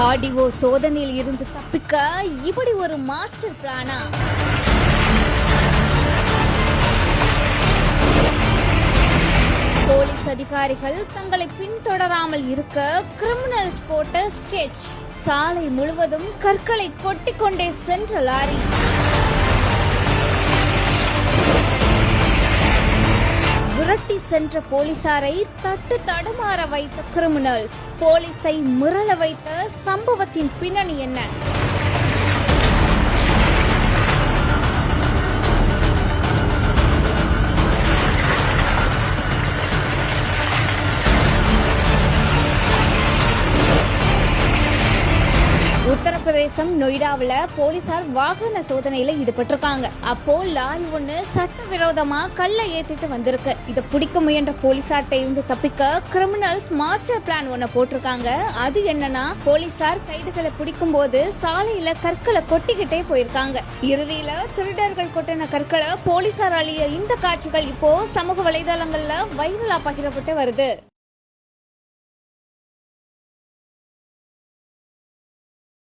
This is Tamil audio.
ஆடிஓ சோதனையில் இருந்து தப்பிக்க இப்படி ஒரு மாஸ்டர் பிளானா? போலீஸ் அதிகாரிகள் தங்களை பின்தொடராமல் இருக்க கிரிமினல்ஸ் போட்ட ஸ்கெட்ச். சாலை முழுவதும் கற்களை கொட்டிக்கொண்டே சென்ற லாரி. விரட்டி சென்ற போலீசாரை தட்டு தடுமாற வைத்த கிரிமினல்ஸ். போலீஸை மிரள வைத்த சம்பவத்தின் பின்னணி என்ன? உத்தரப்பிரதேசம் நொய்டாவில் போலீசார் வாகன சோதனையில ஈடுபட்டிருக்காங்க. அப்போ லாரி ஒண்ணு சட்டவிரோதமா கல்லை ஏத்திட்டு வந்திருக்கு. இதை பிடிக்க முயன்ற போலீசார்ட்ட இருந்து தப்பிக்க கிரிமினல்ஸ் மாஸ்டர் பிளான் ஒண்ணு போட்டிருக்காங்க. அது என்னன்னா, போலீசார் கைதுகளை பிடிக்கும் போது சாலையில கற்களை கொட்டிக்கிட்டே போயிருக்காங்க. இறுதியில திருடர்கள் கொட்டின கற்களை போலீசார் அழிய இந்த காட்சிகள் இப்போ சமூக வலைதளங்கள்ல வைரலா பகிரப்பட்டு வருது.